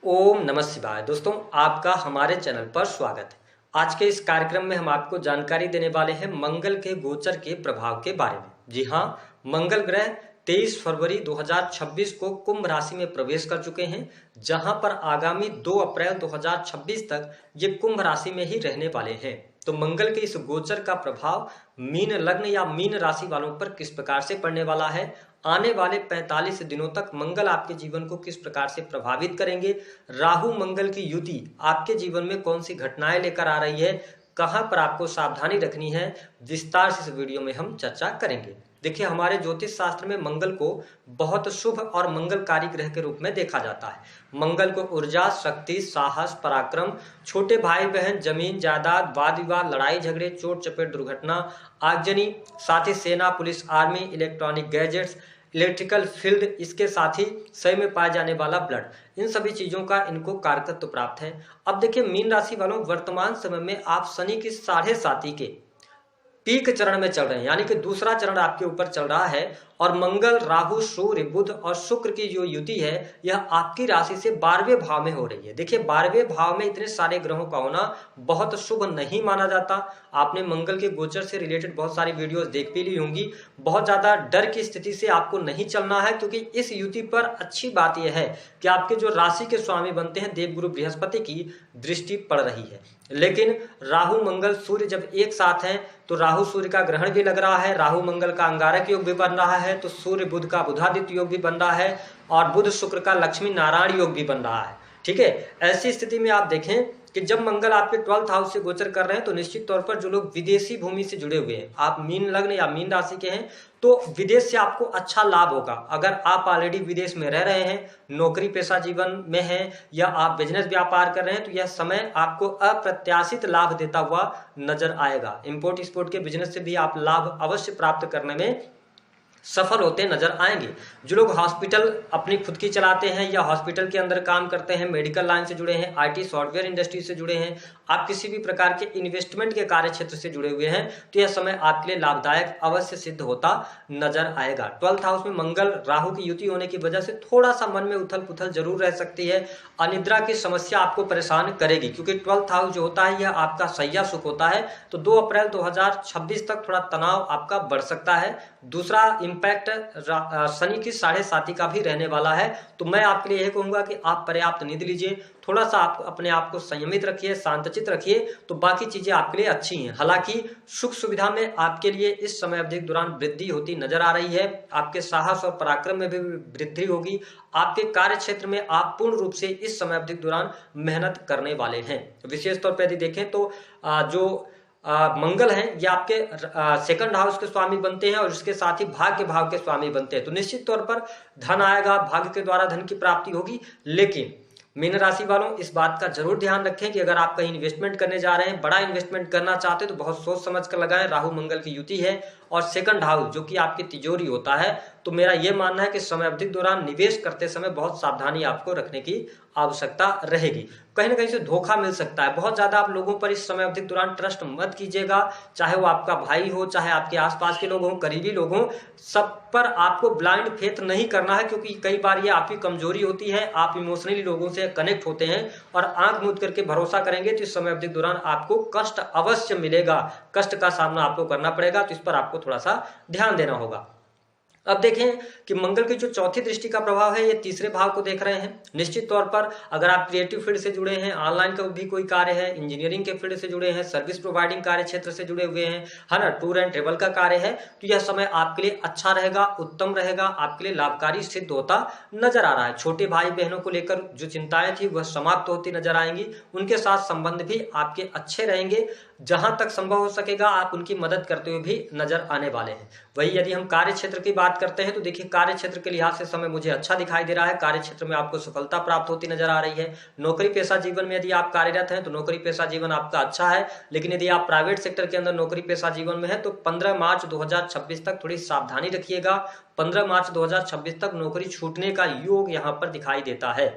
ओम नमः शिवाय। दोस्तों, आपका हमारे चैनल पर स्वागत है। आज के इस कार्यक्रम में हम आपको जानकारी देने वाले हैं मंगल के गोचर के प्रभाव के बारे में। जी हाँ, मंगल ग्रह 23 फरवरी 2026 को कुंभ राशि में प्रवेश कर चुके हैं, जहां पर आगामी 2 अप्रैल 2026 तक ये कुंभ राशि में ही रहने वाले हैं। तो मंगल के इस गोचर का प्रभाव मीन लग्न या मीन राशि वालों पर किस प्रकार से पड़ने वाला है, आने वाले 45 दिनों तक मंगल आपके जीवन को किस प्रकार से प्रभावित करेंगे, राहु मंगल की युति आपके जीवन में कौन सी घटनाएं लेकर आ रही है, कहां पर आपको सावधानी रखनी है, विस्तार से इस वीडियो में हम चर्चा करेंगे। देखिए, हमारे ज्योतिष शास्त्र में मंगल को बहुत शुभ और मंगलकारी ग्रह के रूप में देखा जाता है। मंगल को ऊर्जा, शक्ति, साहस, पराक्रम, छोटे भाई बहन, जमीन जायदाद, वाद विवाद, लड़ाई झगड़े, चोट चपेट, दुर्घटना, आगजनी, साथ ही सेना, police, army, electronic gadgets, electrical field, इसके साथ ही शरीर में पाए जाने वाला ब्लड, इन सभी चीजों का इनको कारकत्व प्राप्त है। अब देखिए, मीन राशि वालों, वर्तमान समय में आप शनि की 7.5 के पीक चरण में चल रहे हैं, यानी कि दूसरा चरण आपके ऊपर चल रहा है। और मंगल, राहु, सूर्य, बुध और शुक्र की जो युति है, यह आपकी राशि से 12वें भाव में हो रही है। देखिए, 12वें भाव में इतने सारे ग्रहों का होना बहुत शुभ नहीं माना जाता। आपने मंगल के गोचर से रिलेटेड बहुत सारी वीडियोस देख भी ली होंगी। बहुत ज्यादा डर की स्थिति से आपको नहीं चलना है, क्योंकि इस युति पर अच्छी बात यह है कि आपके जो राशि के स्वामी बनते हैं देवगुरु बृहस्पति की दृष्टि पड़ रही है। लेकिन राहु मंगल सूर्य जब एक साथ हैं तो राहु सूर्य का ग्रहण भी लग रहा है, राहु मंगल का अंगारक योग भी बन रहा है, तो सूर्य बुध का बुधादित्य योग भी बन रहा है और बुध शुक्र का लक्ष्मी नारायण योग भी बन रहा है। ठीक है, ऐसी स्थिति में आप देखें कि जब मंगल आपके 12th हाउस से गोचर कर रहे हैं, तो निश्चित तौर पर जो लोग विदेशी भूमि से जुड़े हुए हैं, आप मीन लग्न या मीन राशि के हैं, तो विदेश से आपको अच्छा लाभ होगा। अगर आप ऑलरेडी विदेश में रह रहे हैं, नौकरी पेशा जीवन में हैं, या आप बिजनेस व्यापार कर रहे हैं, तो यह समय आपको अप्रत्याशित लाभ देता हुआ नजर आएगा। इंपोर्ट एक्सपोर्ट के बिजनेस से भी आप लाभ अवश्य प्राप्त करने में सफल होते नजर आएंगे। जो लोग हॉस्पिटल अपनी खुद की चलाते हैं या हॉस्पिटल के अंदर काम करते हैं, मेडिकल लाइन से जुड़े हैं, आईटी सॉफ्टवेयर इंडस्ट्री से जुड़े हैं, आप किसी भी प्रकार के इन्वेस्टमेंट के कार्य क्षेत्र से जुड़े हुए हैं, तो यह समय आपके लिए लाभदायक अवश्य सिद्ध होता नजर आएगा। 12th हाउस में मंगल राहु की युति होने की वजह से थोड़ा सा मन में उथल पुथल जरूर रह सकती है। अनिद्रा की समस्या आपको परेशान करेगी, क्योंकि 12th हाउस जो होता है यह आपका शय्या सुख होता है। तो 2 अप्रैल 2026 तक थोड़ा तनाव आपका बढ़ सकता है। दूसरा इम्पैक्ट शनि की 7.5 का भी रहने वाला है। तो मैं आपके लिए यह कहूंगा कि आप पर्याप्त नींद लीजिए, थोड़ा सा आप अपने आप को संयमित रखिए, शांतचित रखिए, तो बाकी चीजें आपके लिए अच्छी हैं। हालांकि सुख सुविधा में आपके लिए इस समय अवधि के दौरान वृद्धि होती नजर आ रही है। आपके साहस और पराक्रम में भी वृद्धि होगी। आपके कार्य क्षेत्र में आप पूर्ण रूप से इस समय अवधि के दौरान मेहनत करने वाले हैं। विशेष तौर पर यदि देखें तो जो मंगल हैं, ये आपके 2nd हाउस के स्वामी बनते हैं और इसके साथ ही भाग्य भाव के स्वामी बनते हैं। तो निश्चित तौर पर धन आएगा, भाग्य के द्वारा धन की प्राप्ति होगी। लेकिन मीन राशि वालों, इस बात का जरूर ध्यान रखें कि अगर आप कहीं इन्वेस्टमेंट करने जा रहे हैं, बड़ा इन्वेस्टमेंट करना चाहते हैं, तो बहुत सोच समझ कर लगाएं। राहु मंगल की युति है और 2nd हाउस जो कि आपकी तिजोरी होता है, तो मेरा यह मानना है कि समय अवधि के दौरान निवेश करते समय बहुत सावधानी आपको रखने की आवश्यकता रहेगी। कहीं ना कहीं से धोखा मिल सकता है। बहुत ज्यादा आप लोगों पर इस समय अवधि के दौरान ट्रस्ट मत कीजिएगा, चाहे वो आपका भाई हो, चाहे आपके आसपास के लोग हों, करीबी लोग हों, सब पर आपको ब्लाइंड फेथ नहीं करना है, क्योंकि कई बार ये आपकी कमजोरी होती है। आप इमोशनली लोगों से कनेक्ट होते हैं और आंख मूंद करके भरोसा करेंगे तो इस समय अवधि के दौरान आपको कष्ट अवश्य मिलेगा, कष्ट का सामना आपको करना पड़ेगा। तो इस पर आपको थोड़ा सा ध्यान देना होगा। अब देखें कि मंगल की जो चौथी दृष्टि का प्रभाव है, ये 3रे भाव को देख रहे हैं। निश्चित तौर पर अगर आप क्रिएटिव फील्ड से जुड़े हैं, ऑनलाइन का भी कोई कार्य है, इंजीनियरिंग के फील्ड से जुड़े हैं, सर्विस प्रोवाइडिंग कार्य क्षेत्र से जुड़े हुए हैं, है ना, टूर एंड ट्रेवल का कार्य है, तो यह समय आपके लिए अच्छा रहेगा, उत्तम रहेगा, आपके लिए लाभकारी सिद्ध होता नजर आ रहा है। छोटे भाई बहनों को लेकर जो चिंताएं थी वह समाप्त होती नजर आएंगी। उनके साथ संबंध भी आपके अच्छे रहेंगे। जहां तक संभव हो सकेगा आप उनकी मदद करते हुए भी नजर आने वाले हैं। वही यदि हम कार्य क्षेत्र की बात करते हैं, तो देखिए, कार्य क्षेत्र के लिहाज से समय मुझे अच्छा दिखाई दे रहा है। कार्य क्षेत्र में आपको सफलता प्राप्त होती नजर आ रही है। नौकरी पेशा जीवन में यदि आप कार्यरत हैं तो नौकरी पेशा जीवन आपका अच्छा है। लेकिन यदि आप प्राइवेट सेक्टर के अंदर नौकरी पेशा जीवन में है, तो 15 मार्च 2026 तक थोड़ी सावधानी रखिएगा। 15 मार्च 2026 तक नौकरी छूटने का योग यहां पर दिखाई देता है।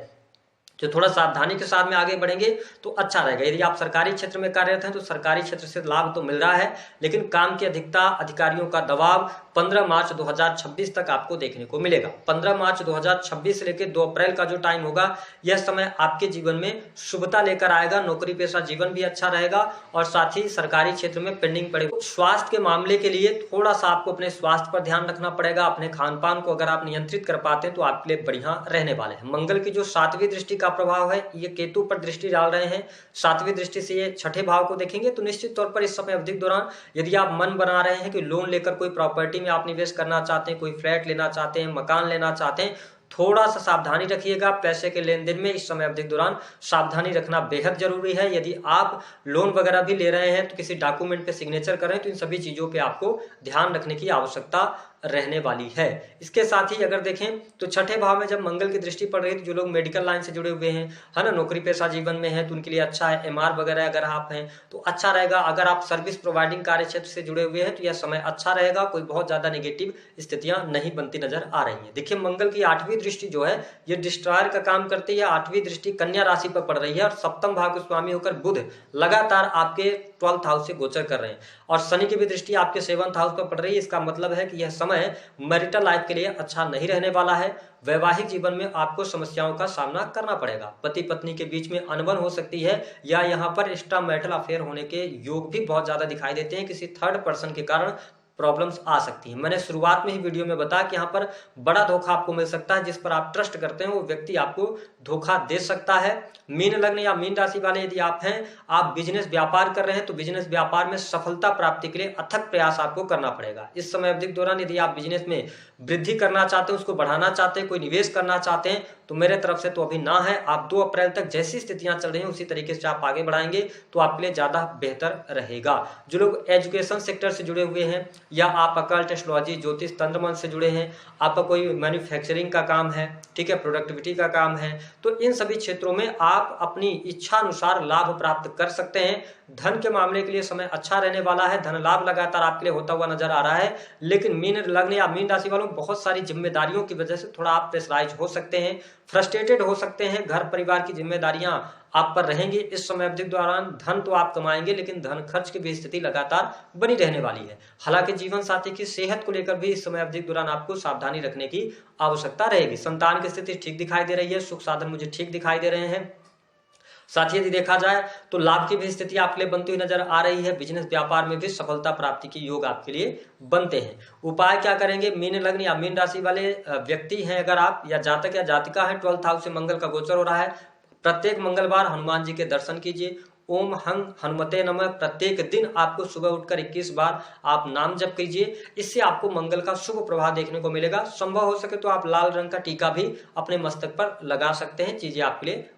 जो थोड़ा सावधानी के साथ में आगे बढ़ेंगे तो अच्छा रहेगा। यदि आप सरकारी क्षेत्र में कार्यरत हैं तो सरकारी क्षेत्र से लाभ तो मिल रहा है, लेकिन काम की अधिकता, अधिकारियों का दबाव, 15 मार्च 2026 तक आपको देखने को मिलेगा। 15 मार्च 2026 से लेकर 2 अप्रैल का जो टाइम होगा, यह समय आपके जीवन में शुभता लेकर आएगा। नौकरी पेशा जीवन भी अच्छा रहेगा और साथ ही सरकारी क्षेत्र में पेंडिंग पड़े स्वास्थ्य के मामले के लिए थोड़ा सा आपको अपने स्वास्थ्य पर ध्यान रखना पड़ेगा। अपने खान पान को अगर आप नियंत्रित कर पाते हैं तो आपके लिए बढ़िया रहने वाले हैं। मंगल की जो 7वीं दृष्टि का प्रभाव है, ये केतु पर दृष्टि डाल रहे हैं। 7वीं दृष्टि से ये छठे भाव को देखेंगे, तो निश्चित तौर पर इस समय अवधि के दौरान यदि आप मन बना रहे हैं कि लोन लेकर कोई प्रॉपर्टी में आप निवेश करना चाहते हैं, कोई फ्लैट लेना चाहते हैं, मकान लेना चाहते हैं, थोड़ा सा सावधानी रखिएगा। पैसे के लेन देन में इस समय अवधि के दौरान सावधानी रखना बेहद जरूरी है। यदि आप लोन वगैरह भी ले रहे हैं तो किसी डॉक्यूमेंट पे सिग्नेचर करें, तो इन सभी चीजों पे आपको ध्यान रखने की आवश्यकता रहने वाली है। इसके साथ ही अगर देखें तो छठे भाव में जब मंगल की दृष्टि पड़ रही है, तो जो लोग मेडिकल लाइन से जुड़े हुए हैं, है ना, नौकरी पेशा जीवन में है, तो उनके लिए अच्छा है। एमआर वगैरह अगर आप हैं तो अच्छा रहेगा। अगर आप सर्विस प्रोवाइडिंग कार्य क्षेत्र से जुड़े हुए हैं तो यह समय अच्छा रहेगा। कोई बहुत ज्यादा नेगेटिव स्थितियां नहीं बनती नजर आ रही है। देखिए, मंगल की 8वीं दृष्टि जो है, ये डिस्ट्रॉयर का काम करती है। 8वीं दृष्टि कन्या राशि पर पड़ रही है और सप्तम भाव के स्वामी होकर बुध लगातार आपके 12th हाउस से गोचर कर रहे हैं और शनि की भी दृष्टि आपके 7th हाउस पर पड़ रही है। इसका मतलब है कि यह समय मैरिटल लाइफ के लिए अच्छा नहीं रहने वाला है। वैवाहिक जीवन में आपको समस्याओं का सामना करना पड़ेगा। पति पत्नी के बीच में अनबन हो सकती है या यहाँ पर एक्स्ट्रा मैरिटल अफेयर होने के योग भी बहुत ज्यादा दिखाई देते हैं। किसी थर्ड पर्सन के कारण प्रॉब्लम्स आ सकती हैं। मैंने शुरुआत में ही वीडियो में बताया कि यहाँ पर बड़ा धोखा आपको मिल सकता है। जिस पर आप ट्रस्ट करते हैं वो व्यक्ति आपको धोखा दे सकता है। मीन लग्न या मीन राशि वाले यदि आप हैं, आप बिजनेस व्यापार कर रहे हैं, तो बिजनेस व्यापार में सफलता प्राप्ति के लिए अथक प्रयास आपको करना पड़ेगा। इस समय अवधि के दौरान यदि आप बिजनेस में वृद्धि करना चाहते हैं, उसको बढ़ाना चाहते हैं, कोई निवेश करना चाहते हैं, तो मेरे तरफ से तो अभी ना है। आप 2 अप्रैल तक जैसी स्थितियां चल रही हैं उसी तरीके से आप आगे बढ़ाएंगे तो आपके लिए ज्यादा बेहतर रहेगा। जो लोग एजुकेशन सेक्टर से जुड़े हुए हैं या आप अकल्ट, एस्ट्रोलॉजी, ज्योतिष, तंत्र मंत्र से जुड़े हैं, आपका कोई मैन्युफैक्चरिंग का काम है, ठीक है, प्रोडक्टिविटी का काम है, तो इन सभी क्षेत्रों में आप अपनी इच्छा अनुसार लाभ प्राप्त कर सकते हैं। धन के मामले के लिए समय अच्छा रहने वाला है। धन लाभ लगातार आपके लिए होता हुआ नजर आ रहा है। लेकिन मीन लग्न या मीन राशि वालों बहुत सारी जिम्मेदारियों की वजह से थोड़ा आप प्रेशराइज हो सकते हैं, फ्रस्ट्रेटेड हो सकते हैं। घर परिवार की जिम्मेदारियां आप पर रहेंगी। इस समय अवधि के दौरान धन तो आप कमाएंगे, लेकिन धन खर्च की भी स्थिति लगातार बनी रहने वाली है। हालांकि जीवन साथी की सेहत को लेकर भी इस समय अवधि के दौरान आपको सावधानी रखने की आवश्यकता रहेगी। संतान की स्थिति ठीक दिखाई दे रही है। सुख साधन मुझे ठीक दिखाई दे रहे हैं। साथ ही यदि देखा जाए तो लाभ की भी स्थिति आपके लिए बनती हुई नजर आ रही है। बिजनेस व्यापार में भी सफलता प्राप्ति के योग आपके लिए बनते हैं। उपाय क्या करेंगे? मीन लग्न या मीन राशि वाले व्यक्ति हैं अगर आप, या जातक या जातिका है, 12th हाउस से मंगल का गोचर हो रहा है, प्रत्येक मंगलवार हनुमान जी के दर्शन कीजिए। ओम हं हनुमते नमः प्रत्येक दिन आपको सुबह उठकर 21 बार आप नाम जप कीजिए। इससे आपको मंगल का शुभ प्रभाव देखने को मिलेगा। संभव हो सके तो आप लाल रंग का टीका भी अपने मस्तक पर लगा सकते हैं। चीजें आपके लिए